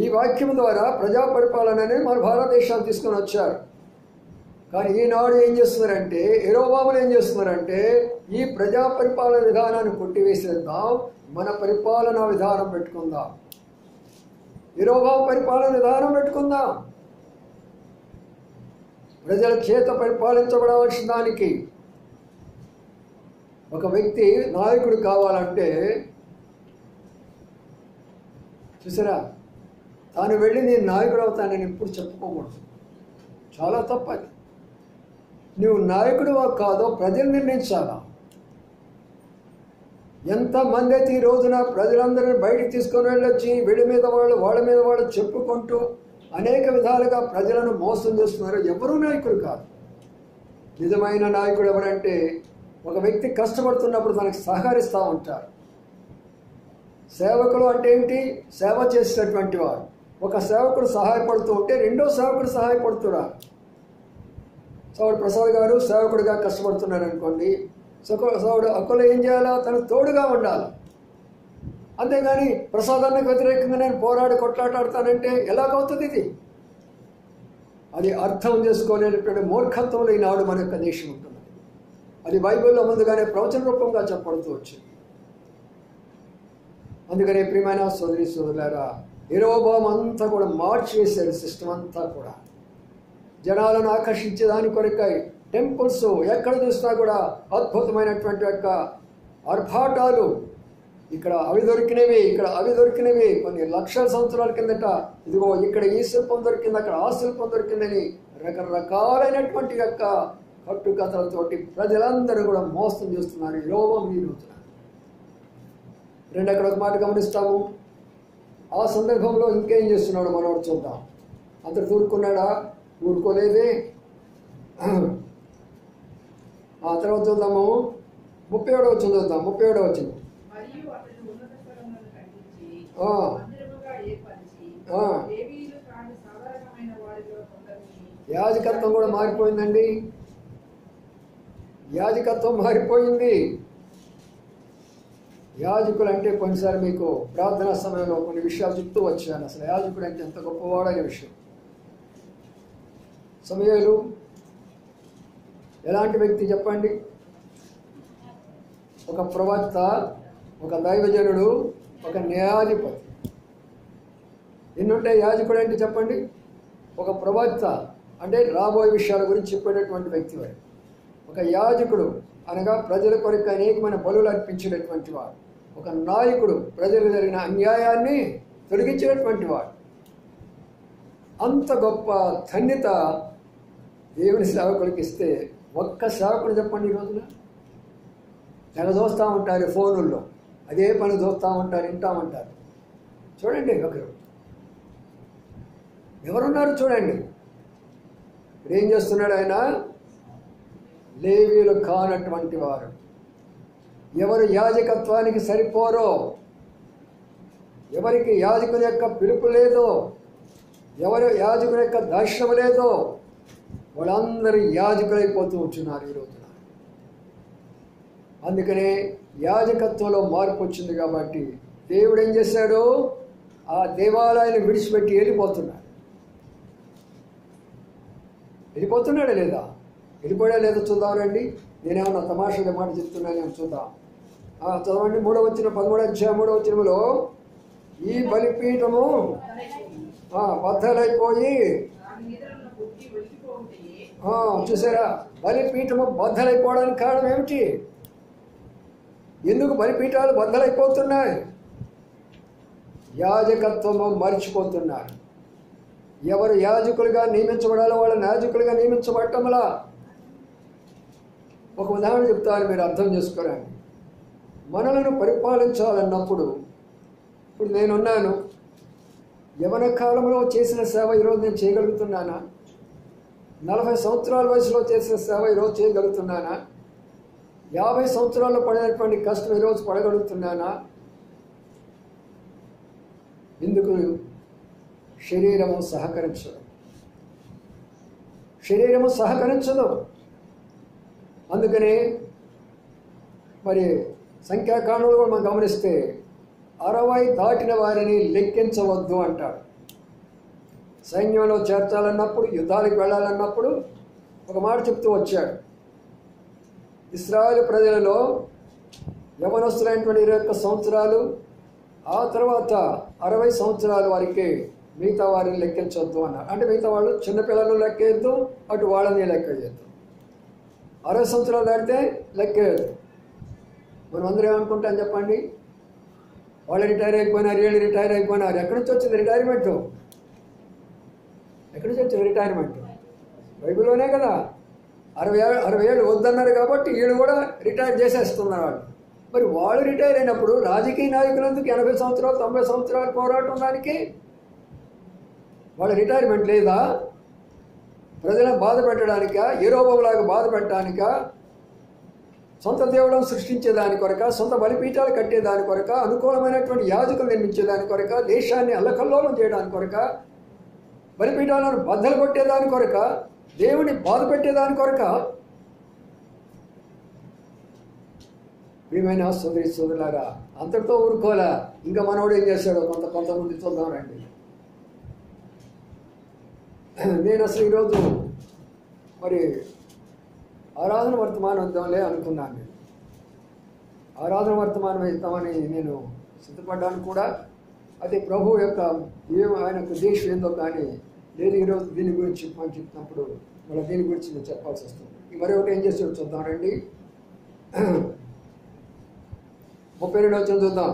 ఈ వాక్యం ద్వారా ప్రజా పరిపాలన అనేది మన భారతదేశాన్ని తీసుకొని వచ్చారు. కానీ ఈనాడు ఏం చేస్తున్నారంటే, యెరోబాములు ఏం చేస్తున్నారంటే, ఈ ప్రజా పరిపాలన విధానాన్ని కొట్టివేసేద్దాం, మన పరిపాలనా విధానం పెట్టుకుందాం, యెరోబాము పరిపాలన విధానం పెట్టుకుందాం. ప్రజల చేత పరిపాలించబడవలసిన దానికి ఒక వ్యక్తి నాయకుడు కావాలంటే చూసారా, తాను వెళ్ళి నేను నాయకుడు అవుతానని ఎప్పుడు చెప్పుకోకూడదు. చాలా తప్పది. నువ్వు నాయకుడు కాదో ప్రజలు నిర్ణయించాలా. ఎంతమంది అయితే ఈ రోజున ప్రజలందరినీ బయటికి తీసుకొని వెళ్ళొచ్చి వీళ్ళ మీద వాళ్ళు వాళ్ళ మీద వాళ్ళు చెప్పుకుంటూ అనేక విధాలుగా ప్రజలను మోసం చేస్తున్నారు. ఎవరూ నాయకుడు కాదు. నిజమైన నాయకుడు ఎవరంటే ఒక వ్యక్తి కష్టపడుతున్నప్పుడు తనకు సహకరిస్తూ ఉంటారు. సేవకులు అంటే ఏంటి? సేవ చేసేటటువంటి వారు. ఒక సేవకుడు సహాయపడుతూ ఉంటే రెండో సేవకుడు సహాయపడుతున్నారు. సౌడు ప్రసాద్ గారు సేవకుడిగా కష్టపడుతున్నారు అనుకోండి, సౌడు అక్కులు ఏం చేయాలా? తను తోడుగా ఉండాలి. అంతేగాని ప్రసాదానికి వ్యతిరేకంగా నేను కొట్లాటాడతానంటే ఎలాగవుతుంది? ఇది అది అర్థం చేసుకోలేనటువంటి మూర్ఖత్వంలో ఈనాడు మన యొక్క దేశం ఉంటుంది. అది బైబిల్లో ముందుగానే ప్రవచన రూపంగా చెప్పబడుతూ వచ్చింది. అందుకనే ప్రియమైన సోదరి సోదరులారా, యెరొబోము అంతా కూడా మార్చేశాడు. సిస్టమ్ అంతా కూడా జనాలను ఆకర్షించే దాని కొరకై టెంపుల్స్ ఎక్కడ చూసినా కూడా అద్భుతమైనటువంటి యొక్క ఆర్భాటాలు. ఇక్కడ అవి దొరికినవి, ఇక్కడ అవి దొరికినవి. కొన్ని లక్షల సంవత్సరాల కిందట ఇదిగో ఇక్కడ ఈ శిల్పం దొరికింది, అక్కడ ఆ శిల్పం దొరికిందని రకరకాలైనటువంటి యొక్క కట్టుకథలతోటి ప్రజలందరూ కూడా మోసం చేస్తున్నారు. యెరొబోము ఈ రోజున అక్కడ ఒక మాట గమనిస్తాము. ఆ సందర్భంలో ఇంకేం చేస్తున్నాడు మనోడు చూద్దాం. అంతటి ఊరుకున్నాడా? ఊరుకోలేదే. ఆ తర్వాత చూద్దాము 37వ వచనం చూద్దాం. 37వ వచనం. యాజకత్వం కూడా మారిపోయిందండి. యాజకత్వం మారిపోయింది. యాజకులు అంటే కొన్నిసారి మీకు ప్రార్థనా సమయంలో కొన్ని విషయాలు చెప్తూ వచ్చాను. అసలు యాజకుడు అంటే ఎంత గొప్పవాడనే విషయం. సమూయేలు ఎలాంటి వ్యక్తి చెప్పండి? ఒక ప్రవక్త, ఒక దైవజనుడు, ఒక న్యాయాధిపతి. ఎన్నుంటాయి యాజకుడు అంటే చెప్పండి? ఒక ప్రవక్త అంటే రాబోయే విషయాల గురించి చెప్పేటటువంటి వ్యక్తి వాడు. ఒక యాజకుడు అనగా ప్రజల కొరకు అనేకమైన బలులు అర్పించేటటువంటి వాడు. ఒక నాయకుడు ప్రజలకు జరిగిన అన్యాయాన్ని తొలగించేటటువంటి వాడు. అంత గొప్ప ధన్యత దేవుని సేవకుడికి ఇస్తే ఒక్క సేవకుడు చెప్పండి. ఈ రోజున తెగ చూస్తూ ఉంటారు ఫోనుల్లో, అదే పని చూస్తూ ఉంటారు, వింటామంటారు. చూడండి ఒకరు ఎవరున్నారు చూడండి. ఇప్పుడు ఏం చేస్తున్నాడు ఆయన? లేవీయులు కానటువంటి వారు, ఎవరు యాజకత్వానికి సరిపోరో, ఎవరికి యాజకుని యొక్క పిలుపు లేదో, ఎవరు యాజకుని యొక్క దర్శనం లేదో వాళ్ళందరూ యాజకులైపోతూ ఉంటున్నారు ఈ రోజున. అందుకనే యాజకత్వంలో మార్పు వచ్చింది కాబట్టి దేవుడు ఏం చేశాడు? ఆ దేవాలయాన్ని విడిచిపెట్టి వెళ్ళిపోతున్నాడా లేదా? వెళ్ళిపోయా లేదా చూద్దాం రండి. నేనేమన్నా తమాషాగా మాట చెప్తున్నాను, చూద్దాం. చదవండి 3వ వచనం, 13వ అధ్యాయం 3వ వచనంలో, ఈ బలిపీఠము బద్దలైపోయి, చూసారా బలిపీఠము బద్దలైపోవడానికి కారణం ఏమిటి? ఎందుకు బలిపీఠాలు బద్దలైపోతున్నాయి? యాజకత్వము మర్చిపోతున్నారు. ఎవరు యాజకులుగా నియమించబడాలో వాళ్ళని యాజకులుగా నియమించబడటంలా. ఒక ఉదాహరణ చెప్తాను, మీరు అర్థం చేసుకోరండి. మనలను పరిపాలించాలన్నప్పుడు, ఇప్పుడు నేనున్నాను, యవన కాలంలో చేసిన సేవ ఈరోజు నేను చేయగలుగుతున్నానా? 40 సంవత్సరాల వయసులో చేసిన సేవ ఈరోజు చేయగలుగుతున్నానా? 50 సంవత్సరాల్లో పడినటువంటి కష్టం ఈరోజు పడగలుగుతున్నానా? ఎందుకు? శరీరము సహకరించదు. అందుకనే మరి సంఖ్యాకాండంలో కూడా మనం గమనిస్తే 60 దాటిన వారిని లెక్కించవద్దు అంటాడు. సైన్యంలో చేర్చాలన్నప్పుడు, యుద్ధాలకు వెళ్ళాలన్నప్పుడు ఒక మాట చెప్తూ వచ్చాడు. ఇశ్రాయేలు ప్రజలలో యవనస్తులైనటువంటి 21 సంవత్సరాలు, ఆ తర్వాత 60 సంవత్సరాల వారికి మిగతా వారిని లెక్కించవద్దు అన్నారు. అంటే మిగతా వాళ్ళు చిన్నపిల్లలు లెక్కేయద్దు, అటు వాళ్ళని లెక్క చేయొద్దు. 60 సంవత్సరాలు దాటితే లెక్కేయద్దు. మనం అందరూ ఏమనుకుంటాం చెప్పండి? వాళ్ళు రిటైర్ అయిపోయినారు, వీళ్ళు రిటైర్ అయిపోయినారు. ఎక్కడి నుంచి వచ్చింది రిటైర్మెంట్? ఎక్కడి నుంచి వచ్చింది రిటైర్మెంట్? బైబిల్లోనే కదా. 60 ఏళ్ళు వద్దన్నారు కాబట్టి వీళ్ళు కూడా రిటైర్ చేసేస్తున్నారు వాళ్ళు. మరి వాళ్ళు రిటైర్ అయినప్పుడు రాజకీయ నాయకులందుకు 80 సంవత్సరాలు 90 సంవత్సరాలు పోరాటం దానికి వాళ్ళ రిటైర్మెంట్ లేదా? ప్రజలను బాధ పెట్టడానిక, యెరొబోములాగా బాధ పెట్టడానిక, సొంత దేవుళ్ళను సృష్టించేదాని కొరక, సొంత బలిపీఠాలు కట్టేదాని కొరక, అనుకూలమైనటువంటి యాజకులు నిర్మించేదాని కొరక, దేశాన్ని అల్లకల్లోలం చేయడానికి కొరక, బలిపీఠాలను బద్దలు కొట్టేదాని కొరక, దేవుని బాధ పెట్టేదాని కొరక. ప్రియమైన సోదరి సోదరులారా, అంతటితో ఊరుకోలే. ఇంకా మనోడు ఏం చేశాడో కొంతమంది చూద్దాం రండి. నేను అసలు ఈరోజు మరి ఆరాధన వర్తమానం వద్దాంలే అనుకున్నాను. నేను ఆరాధన వర్తమానం ఇద్దామని నేను సిద్ధపడ్డాను కూడా. అది ప్రభు యొక్క ఆయనకు ఉద్దేశం ఏందో కానీ నేను ఈరోజు దీని గురించి చెప్పమని చెప్పినప్పుడు మళ్ళీ దీని గురించి నేను చెప్పాల్సి వస్తుంది. మరి ఒకటి ఏం చేసాడు చూద్దాం రండి. 32వ వచనం చూద్దాం.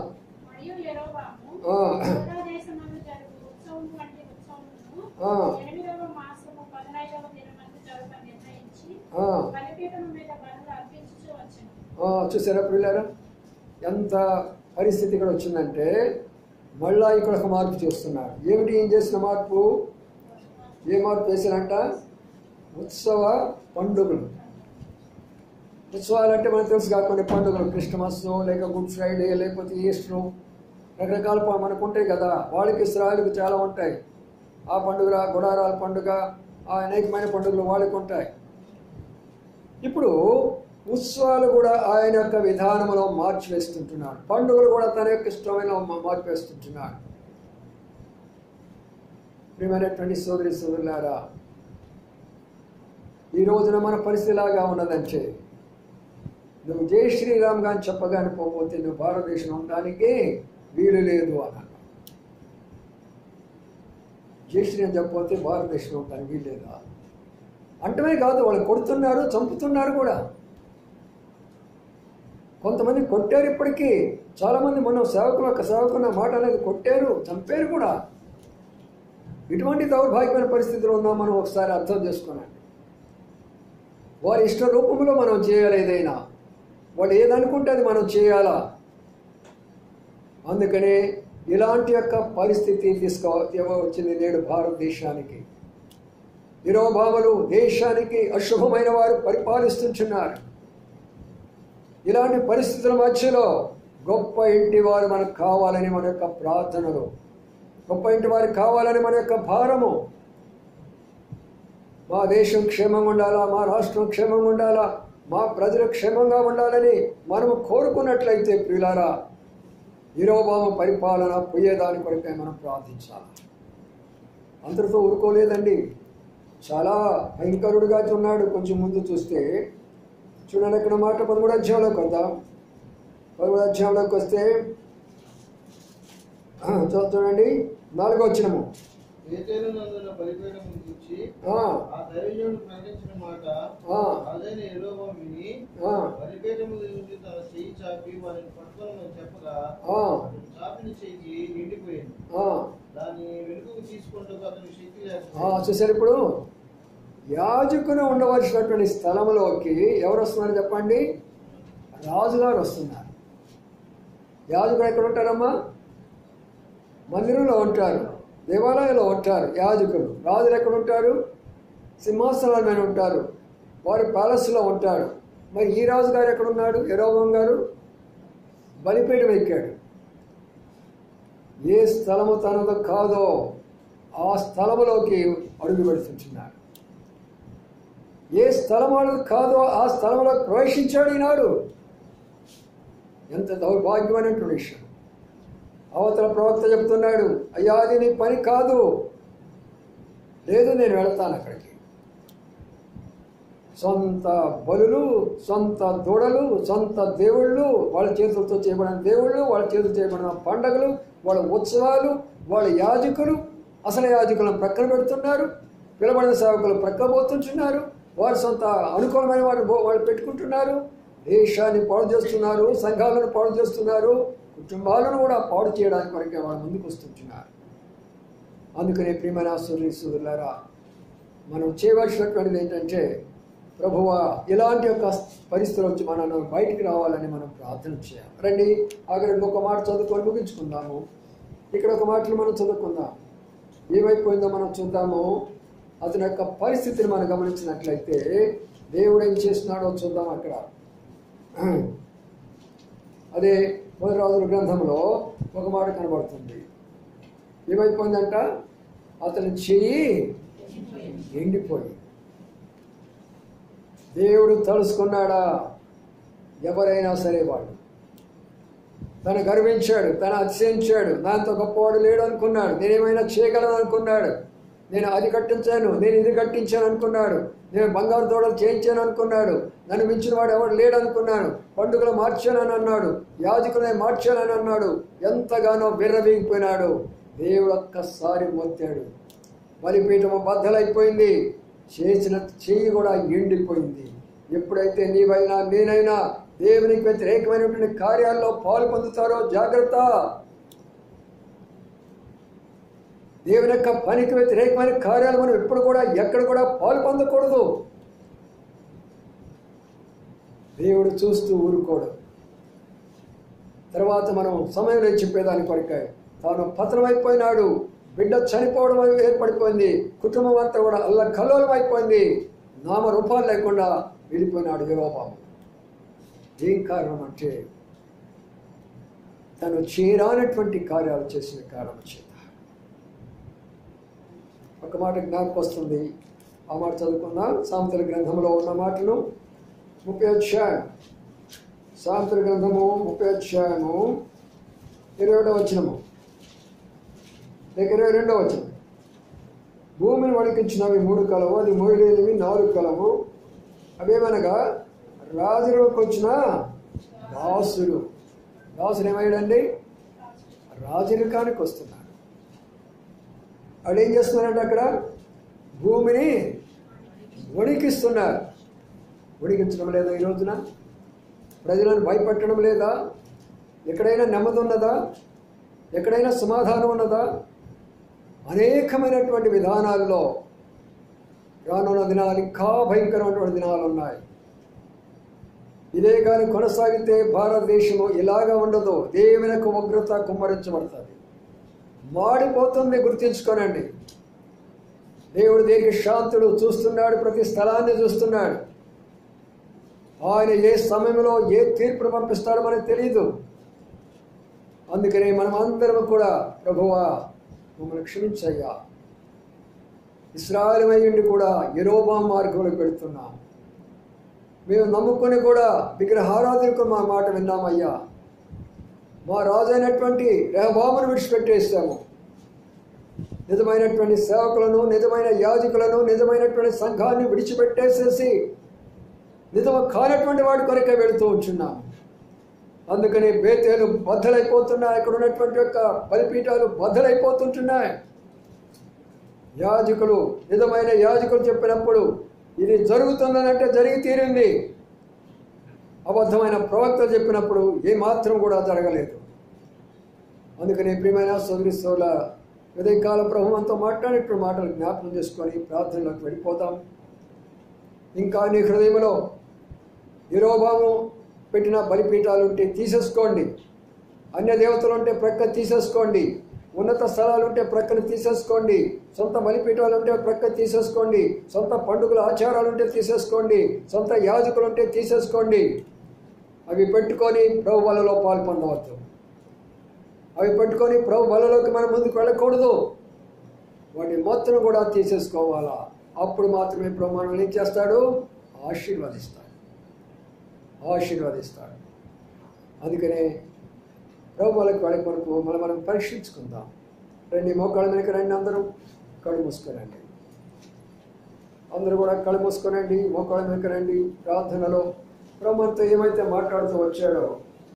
చూసారా పిల్లారా, ఎంత పరిస్థితి ఇక్కడ వచ్చిందంటే మళ్ళా ఇక్కడ ఒక మార్పు చేస్తున్నారు. ఏమిటి ఏం చేసిన మార్పు? ఏ మార్పు చేశారంట? ఉత్సవ పండుగలు. ఉత్సవాలు అంటే మనకు తెలుసు కాకుండా పండుగలు, క్రిస్టమస్ లేక గుడ్ ఫ్రైడే లేకపోతే ఈస్టర్, రకరకాల మనకు ఉంటాయి కదా. వాళ్ళకి ఇస్రాయల్కి చాలా ఉంటాయి. ఆ పండుగ, గుడారాల పండుగ, ఆ అనేకమైన పండుగలు వాళ్ళకి ఉంటాయి. ఇప్పుడు ఉత్సవాలు కూడా ఆయన యొక్క విధానంలో మార్చివేస్తుంటున్నాడు. పండుగలు కూడా తన యొక్క ఇష్టమైన మార్చివేస్తుంటున్నాడు. ప్రియమైనటువంటి సోదరి సోదరులారా, ఈ రోజున మన పరిస్థితి లాగా ఉన్నదంటే నువ్వు జై శ్రీరామ్ గాని చెప్పగానే పోతే నువ్వు భారతదేశం ఉండడానికి వీలు లేదు అన్నాడు. జై శ్రీరామ్ చెప్పకపోతే భారతదేశం ఉండడానికి వీలు లేదా అంటమే కాదు, వాళ్ళు కొడుతున్నారు, చంపుతున్నారు కూడా. కొంతమంది కొట్టారు. ఇప్పటికీ చాలామంది మన సేవకుల మాట అనేది కొట్టారు, చంపారు కూడా. ఇటువంటి దౌర్భాగ్యమైన పరిస్థితుల్లో ఉన్నాం మనం. ఒకసారి అర్థం చేసుకున్నాను. వారి ఇష్ట రూపంలో మనం చేయాలి. ఏదైనా వాళ్ళు ఏదనుకుంటే అది మనం చేయాలా. అందుకనే ఇలాంటి యొక్క పరిస్థితి వచ్చింది నేడు భారతదేశానికి. యెరొబోములు దేశానికి అశుభమైన వారు పరిపాలిస్తున్నారు. ఇలాంటి పరిస్థితుల మధ్యలో గొప్ప ఇంటి వారు మనకు కావాలని మన యొక్క ప్రార్థనలు, గొప్ప ఇంటి వారు కావాలని మన యొక్క భారము. మా దేశం క్షేమంగా ఉండాలా, మా రాష్ట్రం క్షేమంగా ఉండాలా, మా ప్రజలు క్షేమంగా ఉండాలని మనము కోరుకున్నట్లయితే ప్రియులారా, యెరొబోము పరిపాలన పోయేదాని కొరకై మనం ప్రార్థించాలి. అందరితో ఊరుకోలేదండి. చాలా భయంకరుడుగా ఉన్నాడు. కొంచెం ముందు చూస్తే చూడండి, అక్కడ మాట 13వ అధ్యాయంలోకి వద్దాం. 13వ అధ్యాయంలోకి వస్తే చూడండి 4వ వచనము. చూసారు, ఇప్పుడు యాజకులు ఉండవలసినటువంటి స్థలంలోకి ఎవరు వస్తున్నారు చెప్పండి? రాజుగారు వస్తున్నారు. యాజకులు ఎక్కడ ఉంటారమ్మా? మందిరంలో ఉంటారు, దేవాలయంలో ఉంటారు యాజకులు. రాజులు ఎక్కడ ఉంటారు? సింహాసనాల మీద ఉంటారు, వారి ప్యాలెస్లో ఉంటాడు. మరి ఈ రాజుగారు ఎక్కడున్నాడు? యెరొబోము గారు బలిపీఠం ఎక్కాడు. ఏ స్థలము తనదో కాదో ఆ స్థలములోకి అడుగు పెడుతుంటున్నాడు. ఏ స్థలము కాదో ఆ స్థలంలో ప్రవేశించాడు ఈనాడు. ఎంత దౌర్భాగ్యమైనటువంటి విషయం. అవతల ప్రవక్త చెప్తున్నాడు, అయ్యా అది నీ పని కాదు. లేదు, నేను వెళతాను అక్కడికి. సొంత బలులు, సొంత దూడలు, సొంత దేవుళ్ళు, వాళ్ళ చేతులతో చేయబడిన దేవుళ్ళు, వాళ్ళ చేతులతో చేయబడిన పండగలు, వాళ్ళ ఉత్సవాలు, వాళ్ళ యాజకులు, అసలు యాజకులను ప్రక్కన పెడుతున్నారు. పిలబడిన సేవకులు ప్రక్కబోతుంటున్నారు. వారు సొంత అనుకూలమైన వాళ్ళు పెట్టుకుంటున్నారు. దేశాన్ని పాడు చేస్తున్నారు, సంఘాలను పాడు చేస్తున్నారు. కుటుంబాలను కూడా పాడు చేయడానికి కొరకే వాళ్ళు ముందుకు వస్తుంటున్నారు. అందుకనే ప్రియమైన సోదరులారా, మనం చేయవలసినటువంటిది ఏంటంటే, ప్రభువా ఇలాంటి యొక్క పరిస్థితుల నుంచి మనం బయటికి రావాలని మనం ప్రార్థన చేయాలి. రండి అక్కడ ఇంకొక మాట చదువుకొని ముగించుకుందాము. ఇక్కడ ఒక మాటలు మనం చదువుకుందాం. ఏమైపోయిందో మనం చూద్దాము. అతని యొక్క పరిస్థితిని మనం గమనించినట్లయితే దేవుడు ఏం చేస్తున్నాడో చూద్దాం. అక్కడ అదే మొదటి రాజుల గ్రంథంలో ఒక మాట కనబడుతుంది. ఏమైపోయిందంట? అతని చెయ్యి ఎండిపోయి. దేవుడు తలుసుకున్నాడా? ఎవరైనా సరే వాళ్ళు తను గర్వించాడు, తను అతిశయించాడు, దాంతో గొప్పవాడు లేడు అనుకున్నాడు, నేనేమైనా చేయగలను అనుకున్నాడు, నేను అది కట్టించాను, నేను ఇది కట్టించాను అనుకున్నాడు, నేను బంగారు దూడలు చేయించాను అనుకున్నాడు, నన్ను మించిన వాడు ఎవడు లేడు అనుకున్నాను, పండుగలు మార్చానని అన్నాడు, యాజకులనే మార్చానని అన్నాడు, ఎంతగానో విర్రవీగిపోయినాడు. దేవుడు ఒక్కసారి మొత్తాడు. బలిపీఠము బద్దలైపోయింది, చేసిన చెయ్యి కూడా ఎండిపోయింది. ఎప్పుడైతే నీవైనా నేనైనా దేవునికి వ్యతిరేకమైనటువంటి కార్యాల్లో పాలు పొందుతారో జాగ్రత్త. దేవుని యొక్క పనికి వ్యతిరేకమైన కార్యాలు మనం ఎప్పుడు కూడా ఎక్కడ కూడా పాలు పొందకూడదు. దేవుడు చూస్తూ ఊరుకోడు. తర్వాత మనం సమయంలో చెప్పేదాని కొరకాయ తాను పతనమైపోయినాడు, బిడ్డ చనిపోవడం ఏర్పడిపోయింది, కుటుంబం అంతా కూడా అల్లకల్లోలం అయిపోయింది, నామరూపాలు లేకుండా వెళ్ళిపోయినాడు యెరొబాము. ఏం కారణం అంటే తను చేయరానటువంటి కార్యాలు చేసిన కారణం చేత. ఒక మాట జ్ఞాపకం వస్తుంది, ఆ మాట చదువుకుందాం. సామెతల గ్రంథంలో ఉన్న మాటలు 30వ అధ్యాయం, సామెతల గ్రంథము 30వ అధ్యాయము 21వ వచనము లేక 22వ వచనం. భూమిని వణికించినవి 3 కలవు, అది మోయలేనివి 4 కలవు. అవేమనగా రాజులకు వచ్చిన దాసుడు. దాసుడు ఏమయ్యాడండి? రాజరికానికి వస్తున్నాడు. వాడు ఏం చేస్తున్నారంటే అక్కడ భూమిని వణికిస్తున్నారు. వణికించడం లేదా? ఈ రోజున ప్రజలను భయపెట్టడం లేదా? ఎక్కడైనా నెమ్మది ఉన్నదా? ఎక్కడైనా సమాధానం ఉన్నదా? అనేకమైనటువంటి విధానాల్లో రానున్న దినాలు ఇంకా భయంకరమైనటువంటి దినాలు ఉన్నాయి. ఇదే కానీ కొనసాగితే భారతదేశంలో ఇలాగా ఉండదు. దేవుని యొక్క ఉగ్రత కుమ్మరించబడుతుంది, మాడిపోతుంది. గుర్తించుకోనండి, దేవుడు దేనికి శాంతుడు చూస్తున్నాడు, ప్రతి స్థలాన్ని చూస్తున్నాడు. ఆయన ఏ సమయంలో ఏ తీర్పును పంపిస్తాడో మనకు తెలియదు. అందుకనే మనం అందరం కూడా ప్రభువా మమ్మల్ని క్షమించయ్యా, ఇశ్రాయేలుమయ్యుండి కూడా యెరొబాము మార్గంలో పెడుతున్నాం, మేము నమ్ముకొని కూడా విగ్రహారాధనకు మా మాట విన్నామయ్యా, మా రాజు అయినటువంటి రెహబామును విడిచిపెట్టేస్తాము, నిజమైనటువంటి సేవకులను, నిజమైన యాజకులను, నిజమైనటువంటి సంఘాన్ని విడిచిపెట్టేసేసి నిజము కానటువంటి వాడి కొరకే వెళుతూ ఉంటున్నాము. అందుకని బేతేలు బద్దలైపోతున్నాయి, అక్కడ ఉన్నటువంటి యొక్క బలిపీఠాలు బద్దలైపోతుంటున్నాయి. యాజకులు, నిజమైన యాజకులు చెప్పినప్పుడు ఇది జరుగుతుందనంటే జరిగి తీరింది. అబద్ధమైన ప్రవక్తలు చెప్పినప్పుడు ఏమాత్రం కూడా జరగలేదు. అందుకని ప్రియమైన సోదరి సోదరుల ఉదయకాల ప్రభువుతో మాట్లాడినట్టు మాటలు జ్ఞాపకం చేసుకొని ప్రార్థనలోకి వెళ్ళిపోతాం. ఇంకా నీ హృదయంలో యెరొబాము పెట్టిన బలిపీఠాలు ఉంటే తీసేసుకోండి, అన్య దేవతలు ఉంటే ప్రక్క తీసేసుకోండి, ఉన్నత స్థలాలు ఉంటే ప్రక్కన తీసేసుకోండి, సొంత బలిపీఠాలు ఉంటే ప్రక్క తీసేసుకోండి, సొంత పండుగల ఆచారాలు ఉంటే తీసేసుకోండి, సొంత యాజకులు ఉంటే తీసేసుకోండి. అవి పెట్టుకొని ప్రభు బలలో పాలు పొందవచ్చు. అవి పెట్టుకొని ప్రభు బలలోకి మనం ముందుకు వెళ్ళకూడదు. వాటి మొత్తం కూడా తీసేసుకోవాలా. అప్పుడు మాత్రమే ప్రభు మనల్ని ఏం చేస్తాడు? ఆశీర్వదిస్తాడు. అందుకనే ప్రభు వాళ్ళకి వాళ్ళకి మనకు మనం పరీక్షించుకుందాం. రండి, మోకాళ్ళ మీదకి రండి, అందరూ కళ్ళు మూసుకోనండి. అందరూ కూడా కళ్ళు మూసుకోనండి, మోకాళ్ళ మీదకి రండి. ప్రార్థనలో ప్రభువుతో ఏమైతే మాట్లాడుతూ వచ్చాడో